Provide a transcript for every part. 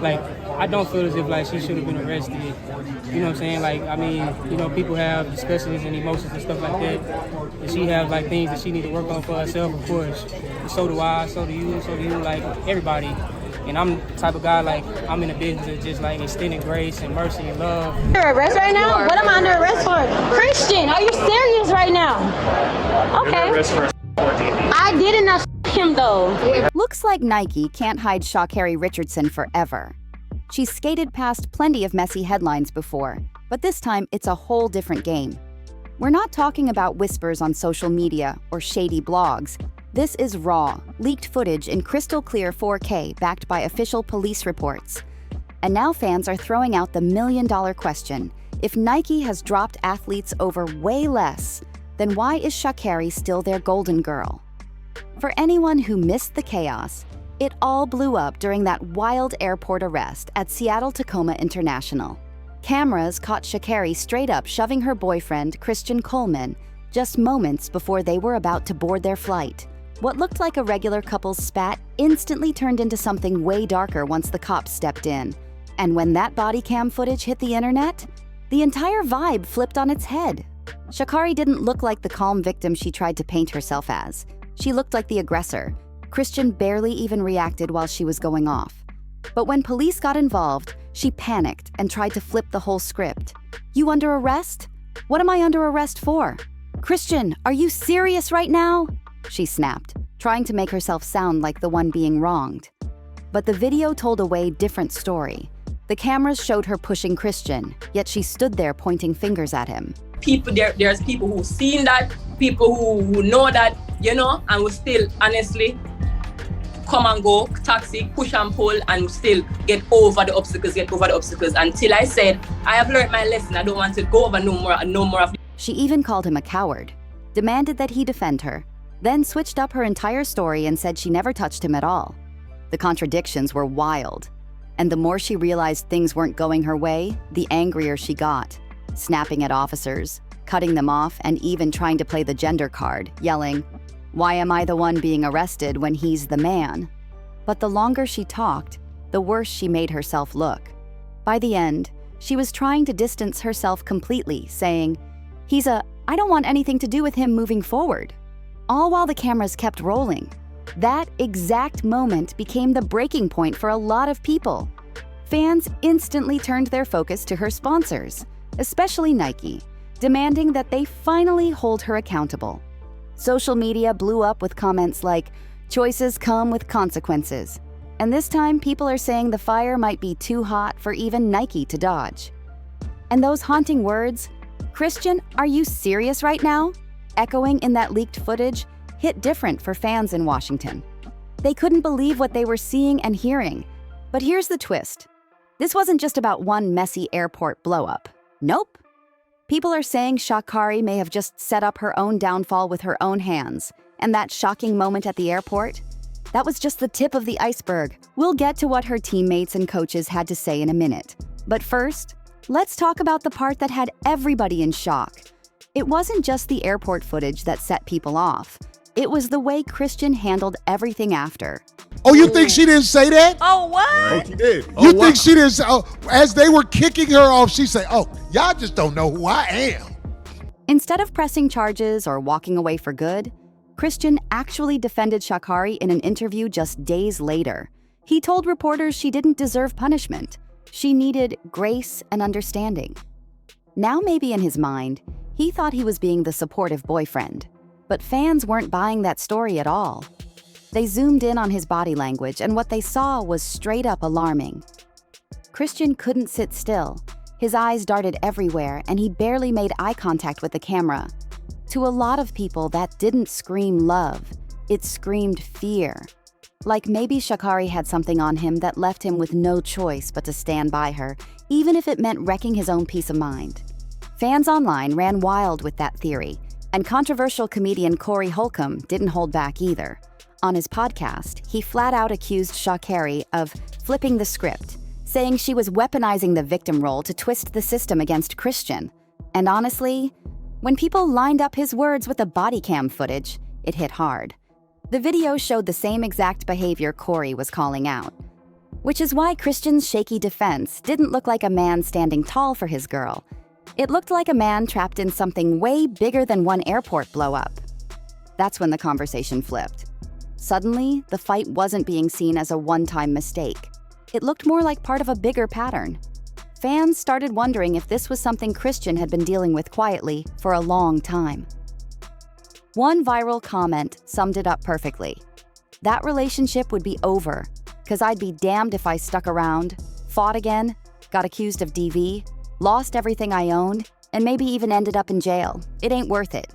like, I don't feel as if, like, she should have been arrested. You know what I'm saying? Like, I mean, you know, people have discussions and emotions and stuff like that. And she has, like, things that she need to work on for herself, of course. And so do I, so do you, like, everybody. And I'm the type of guy, like, I'm in the business of just, like, extending grace and mercy and love. Under arrest right now? What am I under arrest for? Christian, are you serious right now? Okay. I did not him, though. Looks like Nike can't hide Sha'Carri Richardson forever. She's skated past plenty of messy headlines before, but this time it's a whole different game. We're not talking about whispers on social media or shady blogs. This is raw, leaked footage in crystal clear 4K backed by official police reports. And now fans are throwing out the million-dollar question. If Nike has dropped athletes over way less, then why is Sha'Carri still their golden girl? For anyone who missed the chaos, it all blew up during that wild airport arrest at Seattle-Tacoma International. Cameras caught Sha'Carri straight up shoving her boyfriend, Christian Coleman, just moments before they were about to board their flight. What looked like a regular couple's spat instantly turned into something way darker once the cops stepped in. And when that body cam footage hit the internet, the entire vibe flipped on its head. Sha'Carri didn't look like the calm victim she tried to paint herself as. She looked like the aggressor. Christian barely even reacted while she was going off. But when police got involved, she panicked and tried to flip the whole script. "You under arrest? What am I under arrest for? Christian, are you serious right now?" she snapped, trying to make herself sound like the one being wronged. But the video told a way different story. The cameras showed her pushing Christian, yet she stood there pointing fingers at him. There's people who've seen that, people who know that, you know, and will still honestly come and go, taxi, push and pull, and still get over the obstacles, until I said, I have learned my lesson, I don't want to go over no more of it. She even called him a coward, demanded that he defend her, then switched up her entire story and said she never touched him at all. The contradictions were wild, and the more she realized things weren't going her way, the angrier she got, snapping at officers, cutting them off, and even trying to play the gender card, yelling, "Why am I the one being arrested when he's the man?" But the longer she talked, the worse she made herself look. By the end, she was trying to distance herself completely, saying, I don't want anything to do with him moving forward." All while the cameras kept rolling. That exact moment became the breaking point for a lot of people. Fans instantly turned their focus to her sponsors, especially Nike, demanding that they finally hold her accountable. Social media blew up with comments like, "Choices come with consequences." And this time, people are saying the fire might be too hot for even Nike to dodge. And those haunting words, "Christian, are you serious right now?" echoing in that leaked footage, hit different for fans in Washington. They couldn't believe what they were seeing and hearing. But here's the twist. This wasn't just about one messy airport blow-up. Nope. People are saying Sha'Carri may have just set up her own downfall with her own hands. And that shocking moment at the airport? That was just the tip of the iceberg. We'll get to what her teammates and coaches had to say in a minute. But first, let's talk about the part that had everybody in shock. It wasn't just the airport footage that set people off. It was the way Christian handled everything after. Oh, you think she didn't say that? Oh, what? Oh, she did. You think she didn't say, as they were kicking her off, she said, "Oh, y'all just don't know who I am." Instead of pressing charges or walking away for good, Christian actually defended Sha'Carri in an interview just days later. He told reporters she didn't deserve punishment. She needed grace and understanding. Now maybe in his mind, he thought he was being the supportive boyfriend. But fans weren't buying that story at all. They zoomed in on his body language, and what they saw was straight up alarming. Christian couldn't sit still. His eyes darted everywhere, and he barely made eye contact with the camera. To a lot of people, that didn't scream love. It screamed fear. Like maybe Sha'Carri had something on him that left him with no choice but to stand by her, even if it meant wrecking his own peace of mind. Fans online ran wild with that theory, and controversial comedian Corey Holcomb didn't hold back either. On his podcast, he flat out accused Sha'Carri of flipping the script, saying she was weaponizing the victim role to twist the system against Christian. And honestly, when people lined up his words with the body cam footage, it hit hard. The video showed the same exact behavior Corey was calling out. Which is why Christian's shaky defense didn't look like a man standing tall for his girl. It looked like a man trapped in something way bigger than one airport blow-up. That's when the conversation flipped. Suddenly, the fight wasn't being seen as a one-time mistake. It looked more like part of a bigger pattern. Fans started wondering if this was something Christian had been dealing with quietly for a long time. One viral comment summed it up perfectly. That relationship would be over, 'cause I'd be damned if I stuck around, fought again, got accused of DV, lost everything I owned, and maybe even ended up in jail. It ain't worth it.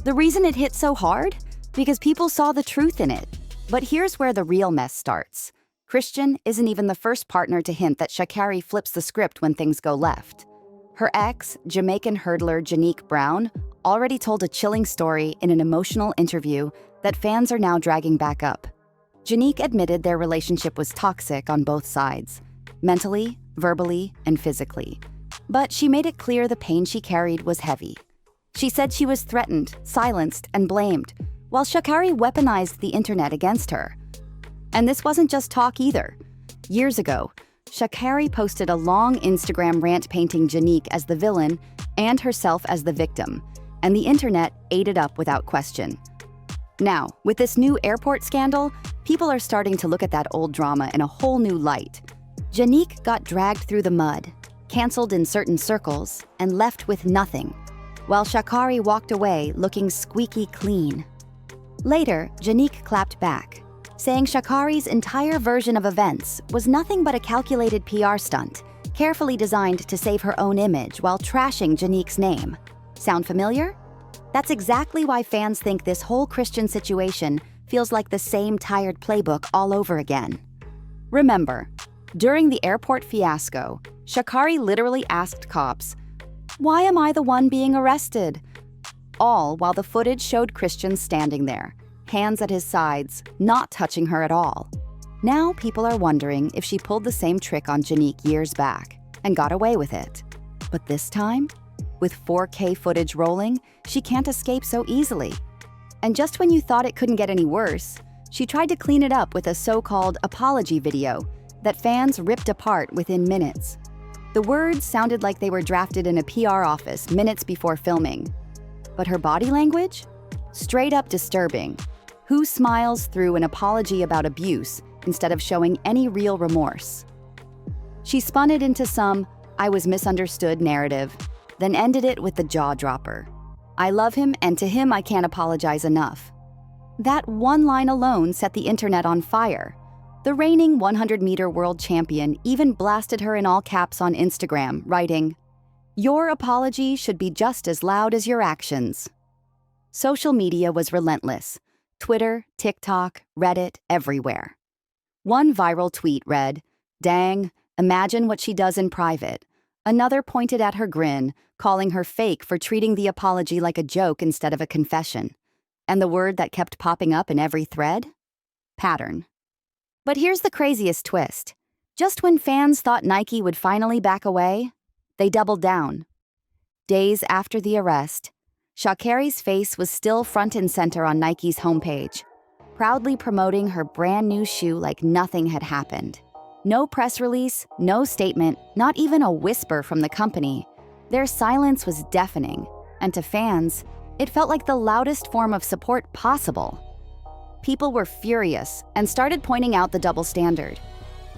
The reason it hit so hard? Because people saw the truth in it. But here's where the real mess starts. Christian isn't even the first partner to hint that Sha'Carri flips the script when things go left. Her ex, Jamaican hurdler Janique Brown, already told a chilling story in an emotional interview that fans are now dragging back up. Janique admitted their relationship was toxic on both sides, mentally, verbally, and physically. But she made it clear the pain she carried was heavy. She said she was threatened, silenced, and blamed, while Sha'Carri weaponized the internet against her. And this wasn't just talk either. Years ago, Sha'Carri posted a long Instagram rant painting Janique as the villain and herself as the victim, and the internet ate it up without question. Now, with this new airport scandal, people are starting to look at that old drama in a whole new light. Janique got dragged through the mud, canceled in certain circles, and left with nothing, while Sha'Carri walked away looking squeaky clean. Later, Janique clapped back, saying Sha'Carri's entire version of events was nothing but a calculated PR stunt, carefully designed to save her own image while trashing Janique's name. Sound familiar? That's exactly why fans think this whole Christian situation feels like the same tired playbook all over again. Remember, during the airport fiasco, Sha'Carri literally asked cops, "Why am I the one being arrested?" All while the footage showed Christian standing there, hands at his sides, not touching her at all. Now people are wondering if she pulled the same trick on Janique years back and got away with it. But this time, with 4K footage rolling, she can't escape so easily. And just when you thought it couldn't get any worse, she tried to clean it up with a so-called apology video that fans ripped apart within minutes. The words sounded like they were drafted in a PR office minutes before filming. But her body language? Straight up disturbing. Who smiles through an apology about abuse instead of showing any real remorse? She spun it into some "I was misunderstood" narrative, then ended it with the jaw dropper. "I love him, and to him I can't apologize enough." That one line alone set the internet on fire. The reigning 100-meter world champion even blasted her in all caps on Instagram, writing, "Your apology should be just as loud as your actions." Social media was relentless. Twitter, TikTok, Reddit, everywhere. One viral tweet read, "Dang, imagine what she does in private." Another pointed at her grin, calling her fake for treating the apology like a joke instead of a confession. And the word that kept popping up in every thread? Pattern. But here's the craziest twist. Just when fans thought Nike would finally back away, they doubled down. Days after the arrest, Sha'Carri's face was still front and center on Nike's homepage, proudly promoting her brand new shoe like nothing had happened. No press release, no statement, not even a whisper from the company. Their silence was deafening, and to fans, it felt like the loudest form of support possible. People were furious and started pointing out the double standard.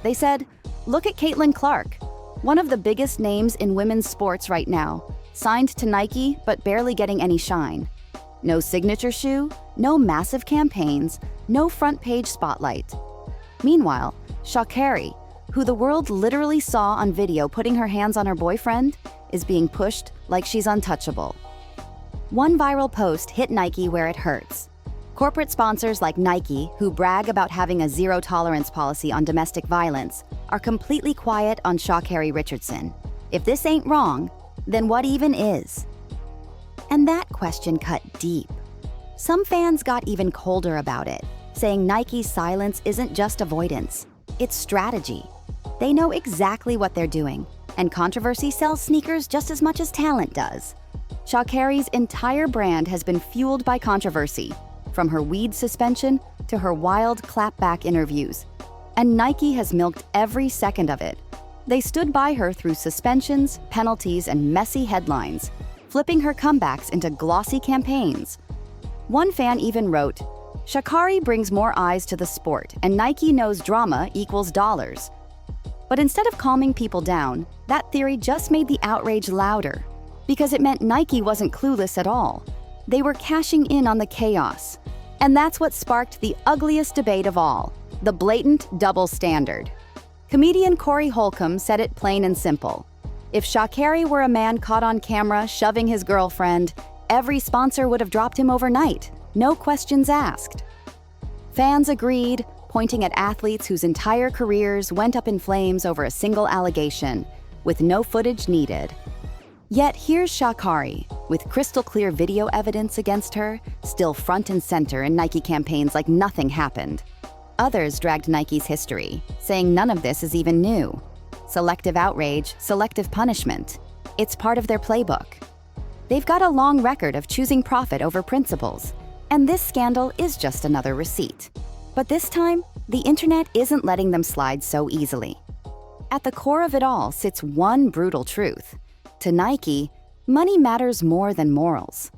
They said, "Look at Caitlin Clark, one of the biggest names in women's sports right now, signed to Nike but barely getting any shine. No signature shoe, no massive campaigns, no front page spotlight." Meanwhile, Sha'Carri, who the world literally saw on video putting her hands on her boyfriend, is being pushed like she's untouchable. One viral post hit Nike where it hurts. Corporate sponsors like Nike, who brag about having a zero-tolerance policy on domestic violence, are completely quiet on Sha'Carri Richardson. If this ain't wrong, then what even is? And that question cut deep. Some fans got even colder about it, saying Nike's silence isn't just avoidance, it's strategy. They know exactly what they're doing, and controversy sells sneakers just as much as talent does. Sha'Carri's entire brand has been fueled by controversy, from her weed suspension to her wild clapback interviews. and Nike has milked every second of it. They stood by her through suspensions, penalties, and messy headlines, flipping her comebacks into glossy campaigns. One fan even wrote, "Sha'Carri brings more eyes to the sport, and Nike knows drama equals dollars." But instead of calming people down, that theory just made the outrage louder, because it meant Nike wasn't clueless at all. They were cashing in on the chaos. And that's what sparked the ugliest debate of all, the blatant double standard. Comedian Corey Holcomb said it plain and simple. If Sha'Carri were a man caught on camera shoving his girlfriend, every sponsor would have dropped him overnight, no questions asked. Fans agreed, pointing at athletes whose entire careers went up in flames over a single allegation, with no footage needed. Yet here's Sha'Carri, with crystal clear video evidence against her, still front and center in Nike campaigns like nothing happened. Others dragged Nike's history, saying none of this is even new. Selective outrage, selective punishment. It's part of their playbook. They've got a long record of choosing profit over principles, and this scandal is just another receipt. But this time, the internet isn't letting them slide so easily. At the core of it all sits one brutal truth. To Nike, money matters more than morals.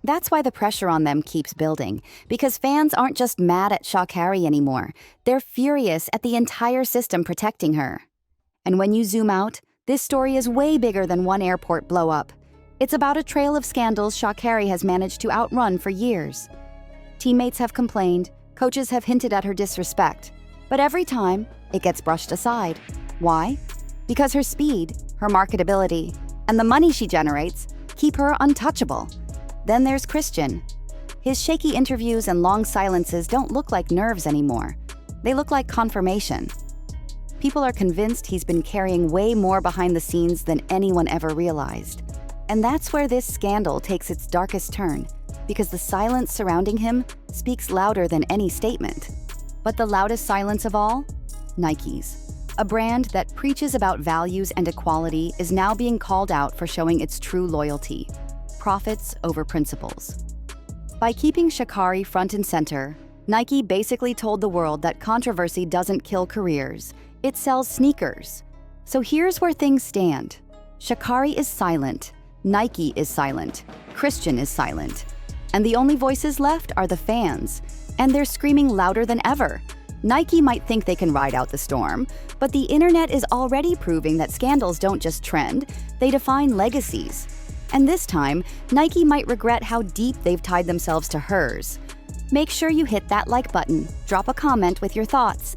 That's why the pressure on them keeps building, because fans aren't just mad at Sha'Carri anymore. They're furious at the entire system protecting her. And when you zoom out, this story is way bigger than one airport blow-up. It's about a trail of scandals Sha'Carri has managed to outrun for years. Teammates have complained, coaches have hinted at her disrespect, but every time, it gets brushed aside. Why? Because her speed, her marketability, and the money she generates keep her untouchable. Then there's Christian. His shaky interviews and long silences don't look like nerves anymore. They look like confirmation. People are convinced he's been carrying way more behind the scenes than anyone ever realized. And that's where this scandal takes its darkest turn, because the silence surrounding him speaks louder than any statement. But the loudest silence of all? Nike's. A brand that preaches about values and equality is now being called out for showing its true loyalty. Profits over principles. By keeping Sha'Carri front and center, Nike basically told the world that controversy doesn't kill careers, it sells sneakers. So here's where things stand. Sha'Carri is silent, Nike is silent, Christian is silent. And the only voices left are the fans, and they're screaming louder than ever. Nike might think they can ride out the storm, but the internet is already proving that scandals don't just trend, they define legacies. And this time, Nike might regret how deep they've tied themselves to hers. Make sure you hit that like button, drop a comment with your thoughts,